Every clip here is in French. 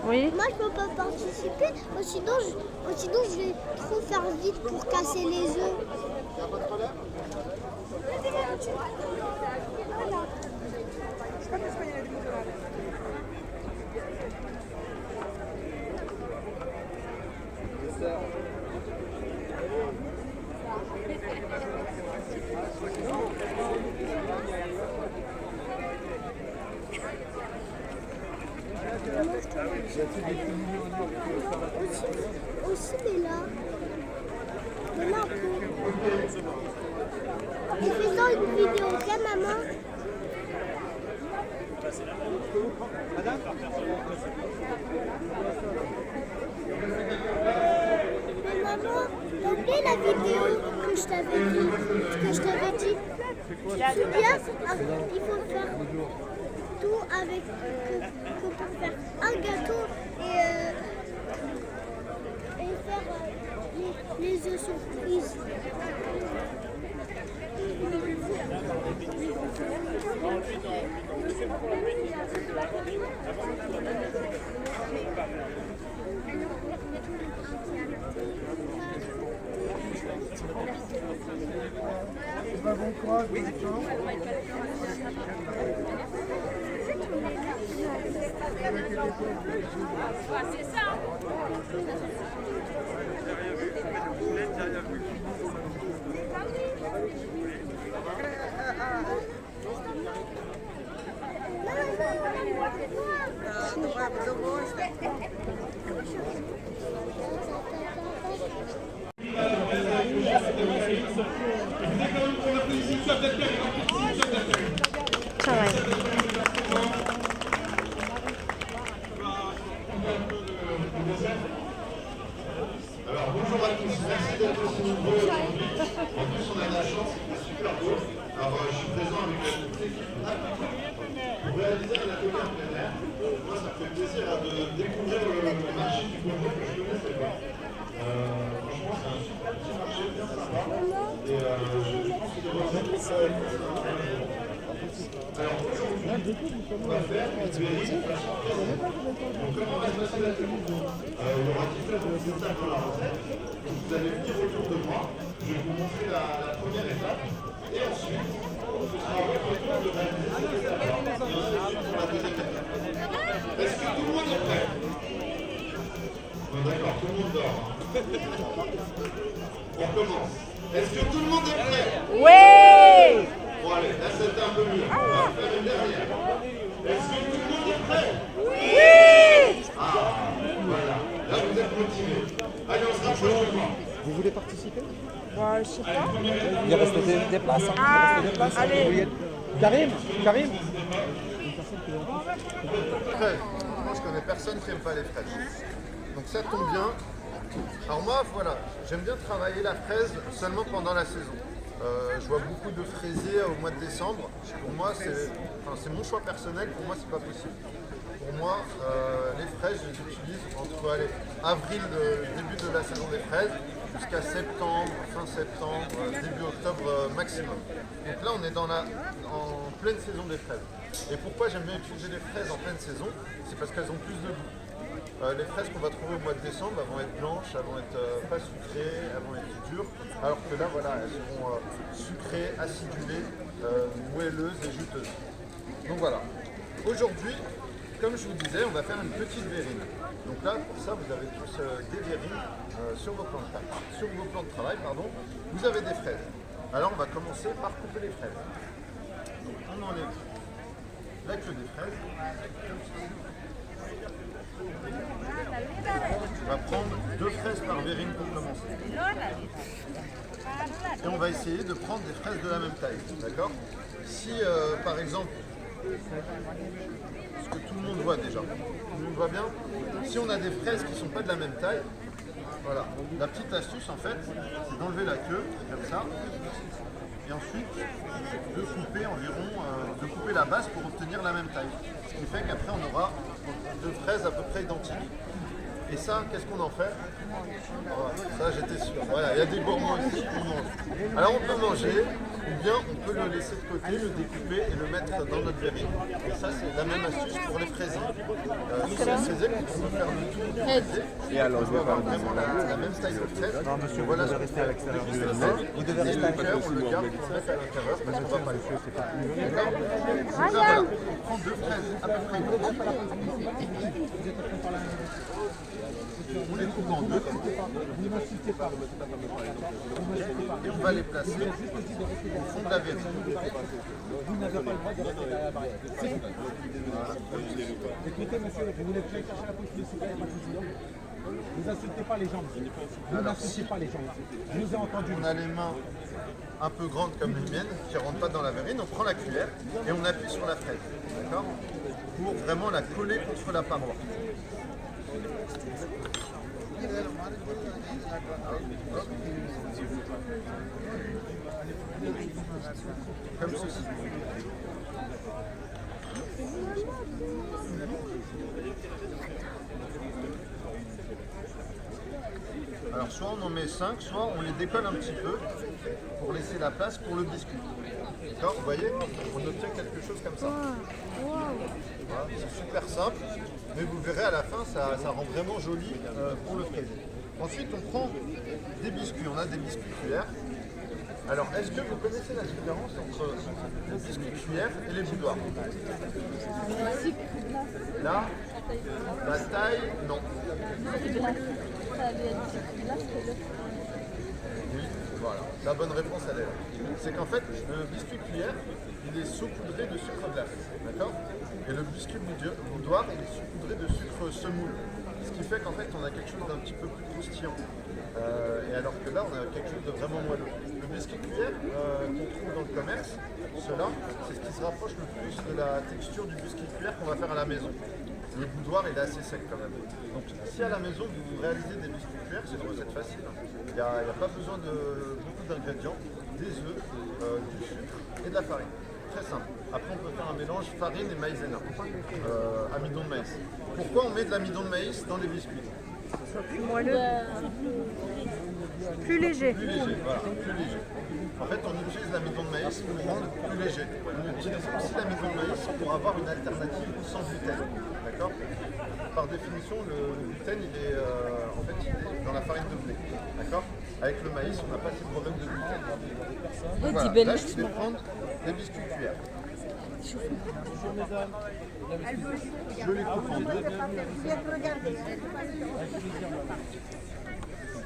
Oui. Moi, je peux pas participer, sinon je vais trop faire vite pour casser les œufs. Y a pas de problème? Aussi, mais là. Mais là, en faisant une vidéo, ok, maman? Mais maman, t'as oublié la vidéo que je t'avais dit? C'est bien, il faut faire tout avec que pour faire un gâteau et faire les œufs surprises. Bon courage, bon C'est ça. Ça va. Alors bonjour à tous, merci d'être aussi nombreux aujourd'hui. En plus on a de la chance, c'est super beau. Alors je suis présent avec toute l'équipe pour réaliser un atelier en plein air. Moi ça me fait plaisir de découvrir le marché du bonbon que je ne connaissais pas. Franchement c'est un super petit marché, bien sympa. Et je pense que ça va être alors aujourd'hui, on va faire une série. Donc comment on va se passer l'atelier? Il y aura différents étapes dans la recette. Donc vous allez venir autour de moi. Je vais vous montrer la première étape. Et ensuite, ce sera à votre tour de réaliser cette étape-là. Et ensuite pour la deuxième étape. Est-ce que tout le monde est prêt? Bon, d'accord, tout le monde dort. On recommence. Est-ce que tout le monde est prêt? Oui. Bon allez, là c'était un peu mieux. On va faire une dernière. Est-ce que tout le monde est prêt? Oui. Ah, voilà. Là vous êtes motivés. Allez, on se rapproche de moi. Vous voulez participer? Bon, je sais pas. Il reste des places. Hein. Ah, Il reste des places. allez. Vous voyez- Karim. Fraises. Moi je connais personne qui n'aime pas les fraises. Donc ça tombe bien. Alors moi voilà, j'aime bien travailler la fraise seulement pendant la saison. Je vois beaucoup de fraisiers au mois de décembre. Pour moi c'est mon choix personnel, pour moi c'est pas possible. Pour moi les fraises je les utilise entre avril, début de la saison des fraises, jusqu'à septembre, fin septembre, début octobre maximum. Donc là on est en pleine saison des fraises. Et pourquoi j'aime bien utiliser les fraises en pleine saison? C'est parce qu'elles ont plus de goût. Les fraises qu'on va trouver au mois de décembre, elles vont être blanches, elles vont être pas sucrées, elles vont être dures, alors que là, voilà, elles seront sucrées, acidulées, moelleuses et juteuses. Donc voilà. Aujourd'hui, comme je vous disais, on va faire une petite verrine. Donc là, pour ça, vous avez tous des verrines sur vos plans de travail, vous avez des fraises. Alors on va commencer par couper les fraises. Donc on enlève la queue des fraises. On va prendre 2 fraises par verrine pour commencer. Et on va essayer de prendre des fraises de la même taille, d'accord? Si par exemple, ce que tout le monde voit déjà, tout le monde voit bien, si on a des fraises qui ne sont pas de la même taille, voilà, la petite astuce en fait, c'est d'enlever la queue, comme ça, et ensuite de couper de couper la base pour obtenir la même taille. Ce qui fait qu'après on aura 2 fraises à peu près identiques. Et ça, qu'est-ce qu'on en fait? Voilà, ça, j'étais sûr. Voilà, il y a des gourmands ici qui mangent. Alors, on peut manger, ou bien on peut le laisser de côté, le découper et le mettre dans notre verrine. Et ça, c'est la même astuce pour les fraisiers. C'est les fraisiers qu'on peut faire du tout. Et alors, je vais pas Vraiment la même taille de fraise. Non, monsieur, Voilà vous ce devez qu'on rester à fait. l'extérieur du Et Vous devez rester à le cœur, on le l'extérieur. garde pour le mettre à l'intérieur parce qu'on va pas le faire. C'est pas plus. D'accord? Donc là, voilà. On prend deux fraises à peu près grosses. On les coupe en deux. Et on va les placer au fond de la verrine. Vous n'avez pas le droit de rester derrière la barrière. Écoutez, monsieur, vous voulez que j'aille chercher la police municipale, pas de souci. Vous insultez pas les gens, monsieur. Vous n'insultez pas les gens. Je vous ai entendu. On a les mains un peu grandes comme les miennes qui ne rentrent pas dans la verrine. On prend la cuillère et on appuie sur la fraise. D'accord? Pour vraiment la coller contre la paroi. Comme ceci. Alors soit on en met 5, soit on les décolle un petit peu pour laisser la place pour le biscuit. D'accord? Vous voyez? On obtient quelque chose comme ça. Voilà, c'est super simple, mais vous verrez à la fin, ça rend vraiment joli pour le fraisier. Ensuite, on prend des biscuits. On a des biscuits cuillères. Alors, est-ce que vous connaissez la différence entre les biscuits cuillères et les boudoirs? Là, la taille, non. Oui, voilà. La bonne réponse, elle est là. C'est qu'en fait, le biscuit cuillère, il est saupoudré de sucre glace. D'accord? Et le biscuit boudoir, il est saupoudré de sucre semoule. Ce qui fait qu'en fait, on a quelque chose d'un petit peu plus croustillant. Et alors que là, on a quelque chose de vraiment moelleux. Le biscuit cuillère qu'on trouve dans le commerce, cela, c'est ce qui se rapproche le plus de la texture du biscuit cuillère qu'on va faire à la maison. Le boudoir, il est assez sec quand même. Donc si à la maison, vous réalisez des biscuits cuillères, c'est une recette facile. Il n'y a pas besoin de beaucoup d'ingrédients, des œufs, du sucre et de la farine. Très simple. Après, on peut faire un mélange farine et maïzena, amidon de maïs. Pourquoi on met de l'amidon de maïs dans les biscuits? Plus moelleux. Plus léger. Plus léger, voilà, plus léger. En fait, on utilise l'amidon de maïs pour rendre plus léger. On utilise aussi l'amidon de maïs pour avoir une alternative sans gluten. D'accord? Par définition, le gluten, il est, en fait, il est dans la farine de blé. D'accord? Avec le maïs, on n'a pas ce problème de gluten. Donc, voilà. Là, je vais prendre des biscuits cuillères. Je les coupe en deux.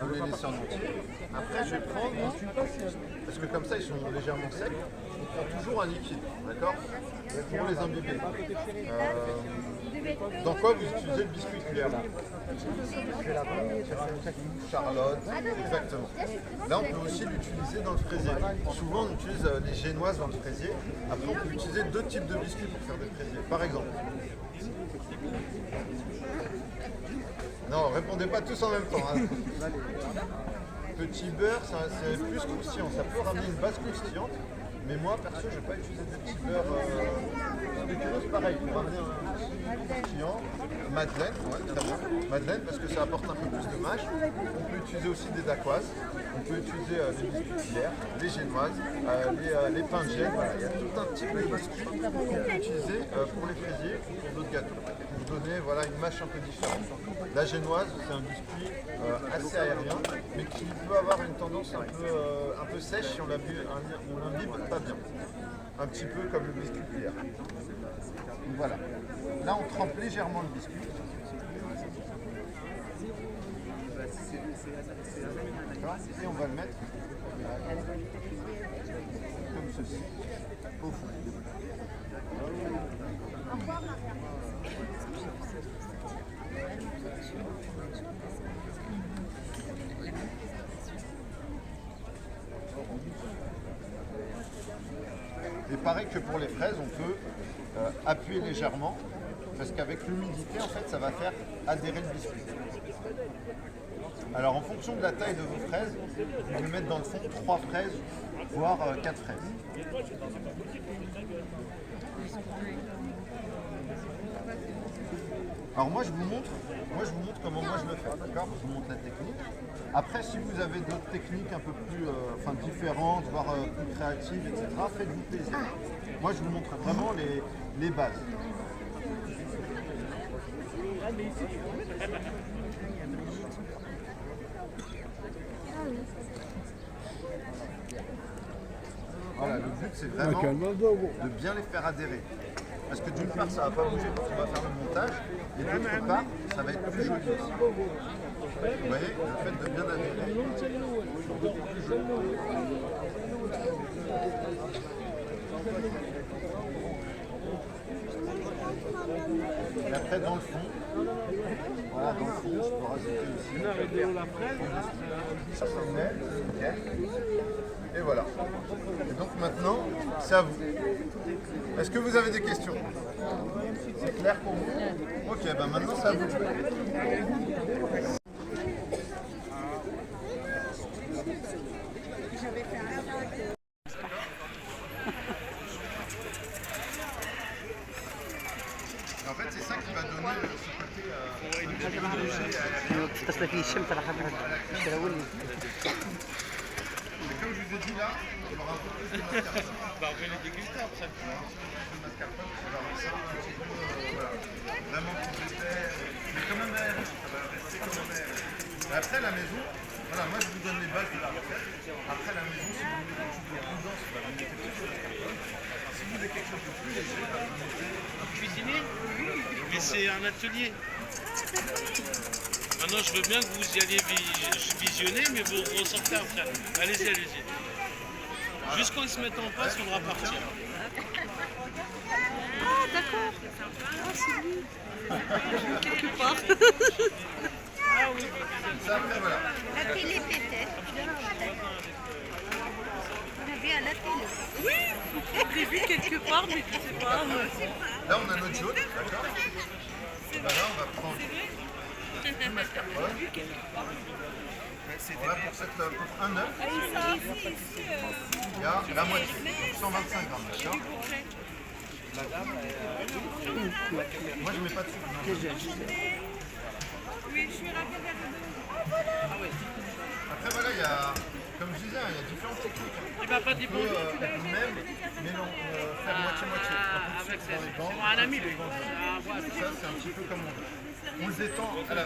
Je vais les laisser en entier. Après, je vais prendre, parce que comme ça, ils sont légèrement secs, on prend toujours un liquide, d'accord? Pour les imbiber. Dans quoi vous utilisez le biscuit cuillère là? Charlotte, exactement. Là, on peut aussi l'utiliser dans le fraisier. Souvent, on utilise les génoises dans le fraisier. Après, on peut utiliser deux types de biscuits pour faire des fraisiers. Par exemple. Non, répondez pas tous en même temps. Hein. Petit beurre, c'est plus croustillant. Ça peut ramener une base croustillante. Mais moi, perso, je ne vais pas utiliser des petits beurres spéculoos, pareil, pour ramener un croustillant. Madeleine, ouais, très bien. Madeleine, parce que ça apporte un peu plus de mâche. On peut utiliser aussi des dacquoises. On peut utiliser les biscuits cuillères, les génoises, les pains de gêne. Voilà. Il y a tout un type de biscuits qu'on peut utiliser pour les fraisiers ou pour d'autres gâteaux. Pour donner voilà, une mâche un peu différente. La génoise, c'est un biscuit assez aérien, mais qui peut avoir une tendance un peu sèche si on l'imbibe pas bien. Un petit peu comme le biscuit cuillère. Donc voilà. Là, on trempe légèrement le biscuit. Et on va le mettre comme ceci, au fond. Et pareil que pour les fraises, on peut appuyer légèrement, parce qu'avec l'humidité, en fait, ça va faire adhérer le biscuit. Alors en fonction de la taille de vos fraises, vous pouvez mettre dans le fond 3 fraises, voire 4 fraises. Alors moi je vous montre comment moi je le fais, d'accord? Je vous montre la technique. Après, si vous avez d'autres techniques un peu plus différentes, voire plus créatives, etc., faites-vous plaisir. Moi je vous montre vraiment les bases. Voilà, le but c'est vraiment de bien les faire adhérer. Parce que d'une part ça va pas bouger quand on va faire le montage, et d'autre part ça va être plus joli aussi. Vous voyez, le fait de bien adhérer, c'est beaucoup plus joli. Et après dans le fond, voilà, dans le fond, je peux rajouter aussi. Ça met, nickel. Et voilà. Et donc maintenant, c'est à vous. Est-ce que vous avez des questions? C'est clair pour vous? Ok, ben maintenant c'est à vous. En fait, c'est ça qui va donner ce côté Mais comme je vous ai dit là, il y aura un peu plus de mascarpone. On va les déguster après. Le mascarpone, c'est vraiment ça, un petit peu, voilà. Vraiment plus épais, mais quand même aéré. Ça va rester quand même aéré. Après la maison, voilà, moi je vous donne les bases de la recette. Après la maison, si vous voulez quelque chose de plus dense, vous mettez plus de mascarpone. Si vous voulez quelque chose de plus léger, vous mettez... Cuisiner? Mais c'est un atelier. Maintenant, je veux bien que vous y alliez visionner, mais vous ressentez après. Allez-y, allez-y. Juste quand ils se mettent en place, on devra partir. Ah, d'accord. Ah, c'est lui. Quelque part. Ah oui, Ça, après, voilà. La télé peut-être. On avait à la télé. Oui, j'ai vu quelque part, mais je sais pas. Là, on a notre jaune, d'accord? Là, on va prendre du mascarpone. Voilà, pour un œuf, il y a la moitié, 125 grammes, d'accord? Moi, je ne mets pas de sucre. Oui, je suis ravie Après, voilà, il y a, comme je disais, il y a différentes techniques. il va pas On peut même faire moitié-moitié. C'est un ami, lui. Ça, c'est un petit peu comme on veut. On le détend à la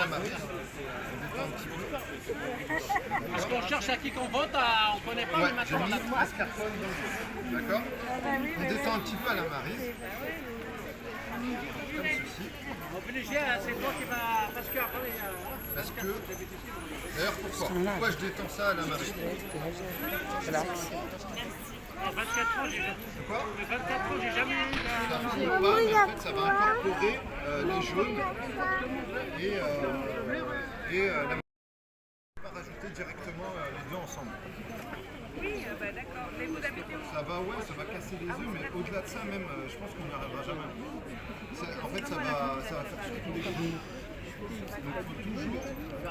marise. On détend un petit peu. Parce qu'on cherche à qui qu'on vote, on connaît pas Ouais, le j'ai matin. mis mascarpone dans le jeu. D'accord? On détend un petit peu à la marise. Comme ceci. Obligé, c'est toi qui va. Parce qu'après. Parce que, d'ailleurs, pourquoi je détends ça à la marise? En 24 ans, j'ai jamais. Quoi? 24 ans, j'ai jamais eu. Ça ne fond pas, mais en fait, ça va incorporer les jaunes et la marise. On va rajouter directement les deux ensemble. Oui, d'accord. Mais vous habitez où? Ça va casser les œufs, mais au-delà de ça, même, je pense qu'on n'y arrivera jamais. En fait, ça va faire surtout des jaunes. Donc, il faut toujours,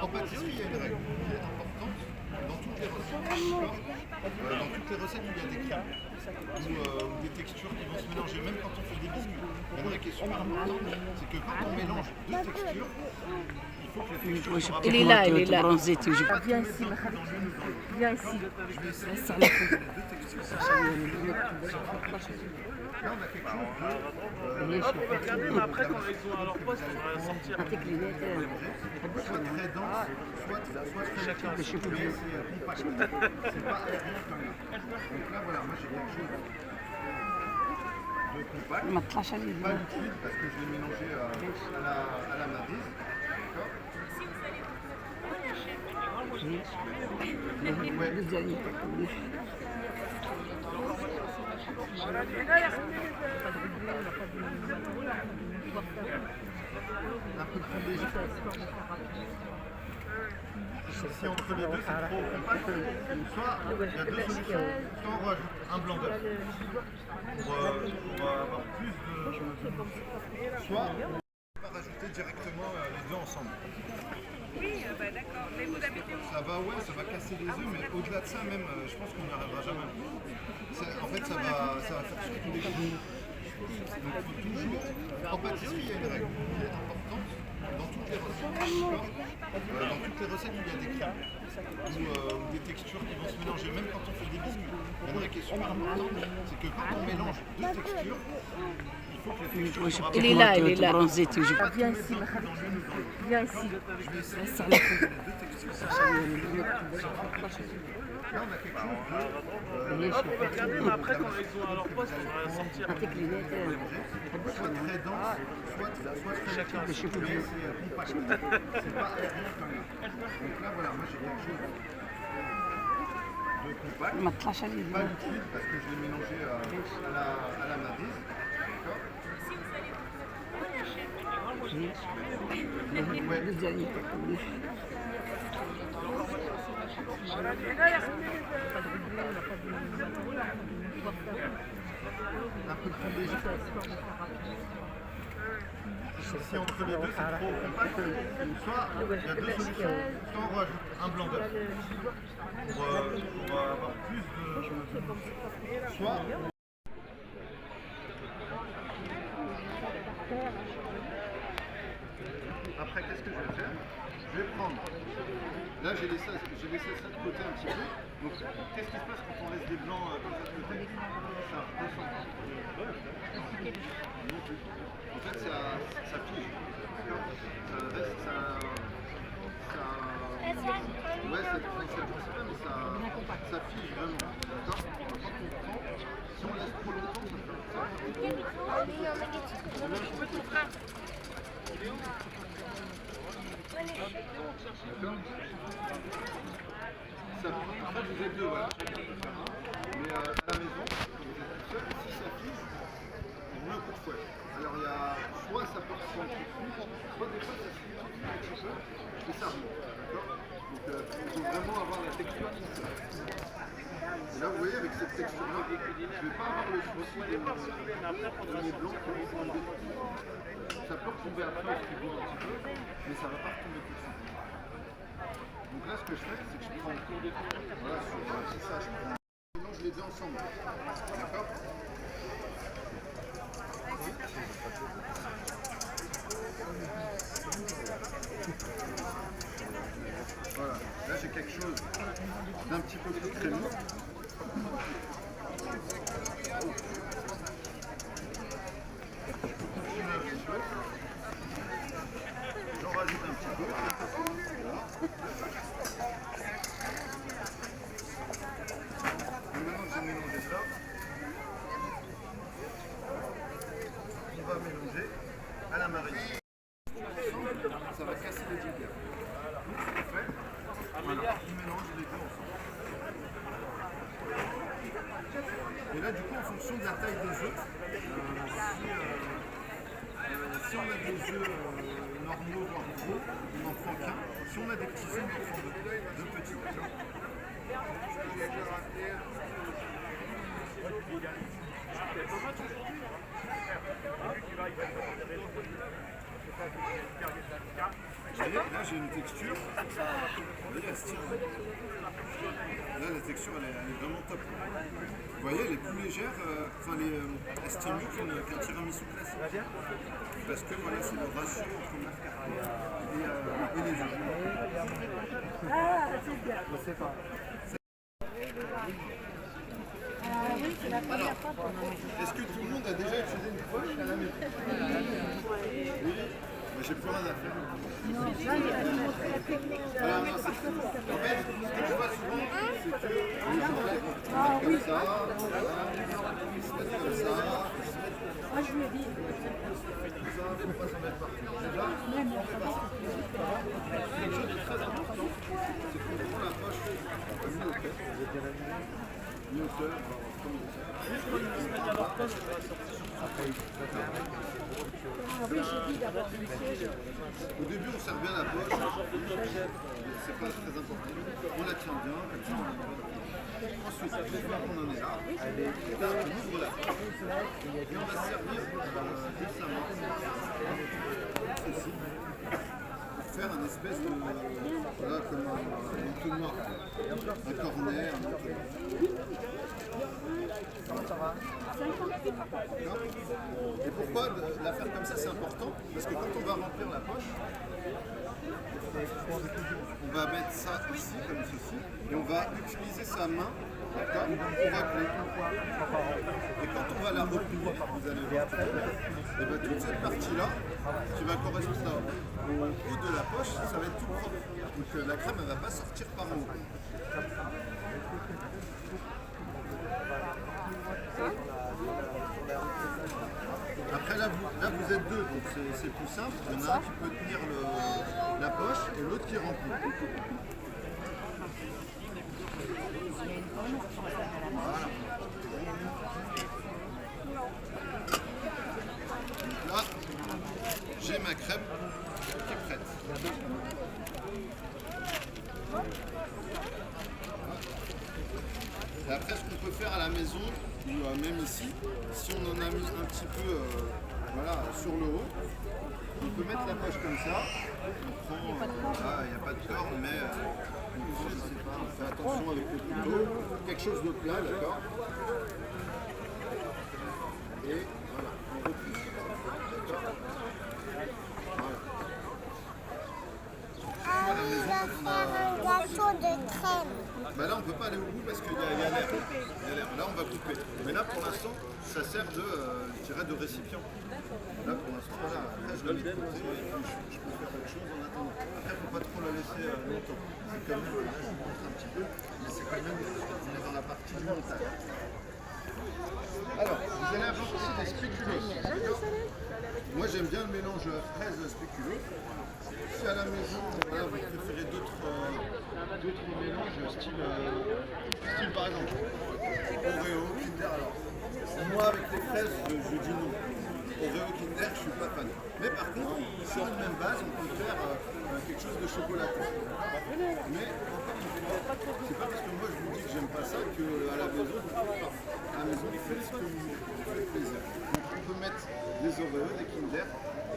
en pâtisserie, il y a une règle qui est importante dans toutes les recettes. D'accord? Dans toutes les recettes où il y a des crèmes ou des textures qui vont se mélanger, même quand on fait des biscuits. Il y a une règle qui est super importante, c'est que quand on mélange deux textures, il faut que les textures soient Il est là, il est là. bronzé toujours. Viens ici, viens ici. Là, on a quelque chose Hop, regardez, mais après, quand ils sont à leur poste, ils vont sortir. soit très dense, soit très lactique, mais c'est compact. C'est pas aérien comme là. Donc là, voilà, moi j'ai quelque chose de compact, ما طلعش عليه pas liquide parce que je l'ai mélangé à la marise. D'accord? Un peu plus léger. Si entre les deux c'est trop compact, soit il y a deux solutions. Soit on rajoute un blanc d'œuf pour avoir plus de. Soit on va rajouter directement les deux ensemble. Oui, d'accord. Mais vous habitez où? Ça va casser les œufs, mais au-delà de ça, même, je pense qu'on n'y arrivera jamais. En fait, ça va faire surtout des jaunes. En pâtisserie, il y a une règle qui est importante dans toutes les recettes. D'accord dans toutes les recettes, il y a des crèmes ou des textures qui vont se mélanger, même quand on fait des biscuits. Il y a une règle qui est super importante, c'est que quand on mélange deux textures, il faut que les textures soient Il est là, il est là. bronzé toujours. Viens ici, viens ici. Reste sur la coupe. Là, on a quelque chose Hop, regardez, mais après, quand ils sont à leur poste, on va sortir. soit très dense, soit très chacun, mais c'est compact. C'est pas aérien comme là. Donc là, voilà, moi j'ai quelque chose de compact, ما تطلعش عليه pas liquide parce que je l'ai mélangé à la maryse. D'accord un peu plus léger. Si entre les deux c'est trop compact, soit il y a deux solutions. Soit on rajoute un blanc d'œuf pour avoir plus de. Soit après qu'est-ce que je vais faire? Je vais prendre. Là j'ai laissé ça de côté un petit peu. Donc qu'est-ce qui se passe quand on laisse des blancs comme ça de côté? Ça redescend. En fait ça fige. Ça reste, ouais, ça fige vraiment. D'accord? Quand on prend, si on laisse trop longtemps, ça fait. D'accord? Ça, en fait, vous êtes deux, voilà. Mais à la maison, quand vous êtes tout seul, si ça fige, on met un coup de fouet. Alors il y a soit ça peut ressembler un peu plus, soit des fois ça se fait un petit peu, et ça remonte. D'accord? Donc il faut vraiment avoir la texture qui se fait. Et là vous voyez avec cette texture là, je ne vais pas avoir le souci des blancs qui vont tomber. Ça peut retomber après au frigo un petit peu, mais ça ne va pas retomber tout de suite. Donc là ce que je fais, c'est que je prends voilà, c'est ça, je mélange les deux ensemble. D'accord? Voilà, là j'ai quelque chose d'un petit peu plus crémeux. J'en rajoute un petit peu. Voilà. Et maintenant que j'ai mélangé ça, on va mélanger à la marine. Ça va casser le ginger. Donc ce qu'on fait, voilà, on mélange les deux ensemble. Et là, du coup, en fonction de la taille des œufs, si on a des œufs normaux, voire gros, on n'en prend qu'un. Si on a des petits œufs, on en prend deux petits. Vous voyez, là j'ai une texture, vous voyez, elle se tire. Là la texture elle est vraiment top. Vous voyez, elle est plus légère, elle se tient mieux qu'un tiramisu classique. Parce que voilà, c'est le ratio entre le mascarpone et les œufs. Ah, c'est bien. Je sais pas. Alors, est-ce que tout le monde a déjà utilisé une poche à la maison? Oui. Mais j'ai plus rien à faire. Alors, non, en fait, ce que je vois souvent, c'est que les gens comme ça, ils se mettent comme ça. Moi, je lui ai dit. Ça, faut pas s'en mettre partout. Déjà, on fait pas ça. Quelque chose de très important, c'est qu'on prend la poche mi-hauteur. Mi-hauteur, comme il est. Juste quand ils se mettent à leur poste, ça va sortir. Au début, on serre bien la poche, c'est pas très important. On la tient bien, comme ça on la met. Ensuite, une fois qu'on en est là, on ouvre la poche et on va servir décemment ceci pour faire un espèce de. Voilà, comme un entonnoir, un cornet, un entonnoir. Ça va? Et pourquoi la faire comme ça, c'est important? Parce que quand on va remplir la poche, on va mettre ça ici, comme ceci, et on va utiliser sa main, d'accord, pour racler. Et quand on va la replier, vous allez voir, et bien toute cette partie-là, qui va correspondre au haut de la poche, ça va être tout propre. Donc la crème, elle ne va pas sortir par en haut. Après là vous êtes deux, donc c'est plus simple. Il y en a un qui peut tenir la poche et l'autre qui remplit. Voilà. Donc là, j'ai ma crème qui est prête. Et après, ce qu'on peut faire à la maison, ou même ici, si on en a mis un petit peu voilà, sur le haut, on peut mettre la poche comme ça. On prend, il n'y a pas de corde, mais je sais pas, on fait attention avec le couteau, quelque chose de plat, d'accord. Et voilà, on replie. D'accord. Voilà. À la maison, on a un gâteau de crème. Ben là on ne peut pas aller au bout parce qu'il y a l'air. Là on va couper. Mais là pour l'instant ça sert de, je dirais, de récipient. Là pour l'instant voilà, après je la mets de côté et je peux faire autre chose en attendant. Après il ne faut pas trop la laisser longtemps. C'est quand même, là je vous montre un petit peu, mais c'est quand même, on est dans la partie du montage. Alors, vous allez avoir aussi des spéculoos. Moi j'aime bien le mélange fraise spéculoos. Si à la maison, voilà, vous préférez d'autres mélanges, style par exemple Oreo, Kinder. Alors, moi avec les fraises, je dis non. Oreo, Kinder, je suis pas fan. Mais par contre, sur une même base, on peut faire quelque chose de chocolaté. Mais encore une fois, c'est pas parce que moi je vous dis que j'aime pas ça qu'à la maison, vous ne pouvez pas. À la maison, vous faites ce que vous faites plaisir. Donc on peut mettre des Oreo, des Kinder,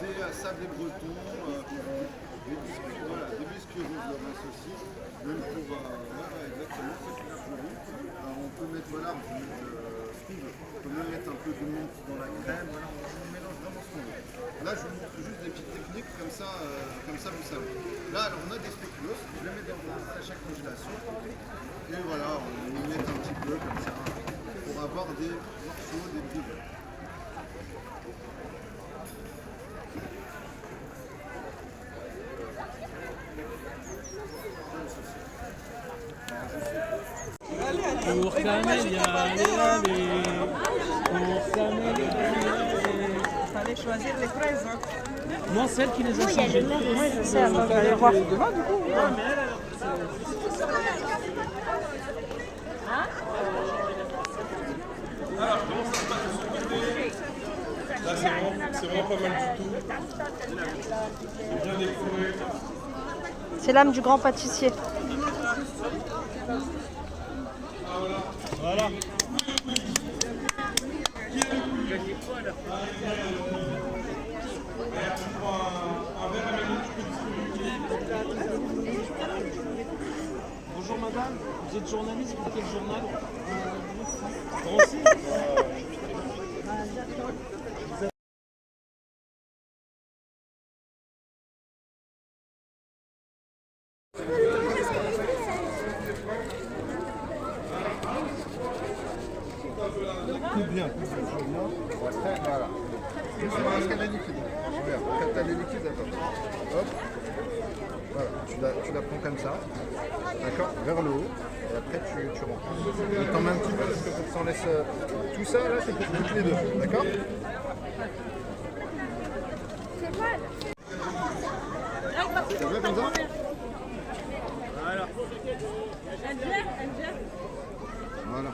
des sablés bretons, des biscuits, voilà, des biscuits rouges de rince aussi, même pour, exactement, c'est pour souris. On peut mettre, voilà, on peut même mettre un peu de menthe dans la crème, voilà, on mélange vraiment ce qu'on veut. Là, je vous montre juste des petites techniques, comme ça vous savez. Là, alors, on a des spéculoos, je les mets dans un sachet à congélation, et voilà, on les met un petit peu comme ça, pour avoir des morceaux, des bribes. Pour Camélia, allez, pour Camélia, Il fallait choisir les fraises. Hein. non, celle qui les a Oui, il y a changées. le même. Oui, je sais, alors je vais aller voir. Demain, du coup. Là, c'est vraiment pas mal du tout. C'est bien décoré. C'est l'âme du grand pâtissier. Voilà. Bonjour madame, vous êtes journaliste pour quel journal? Aussi. Coupe bien. Après, voilà. Est-ce qu'elle est liquide? Regarde, quand elle est liquide, attends. Hop. Voilà, tu la prends comme ça. D'accord? Vers le haut. Et après, tu remplis. Et t'en mets un petit peu parce que faut que ça en laisse. Tout ça, là, c'est pour toutes les deux. D'accord? Ça va comme ça? Voilà.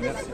Merci.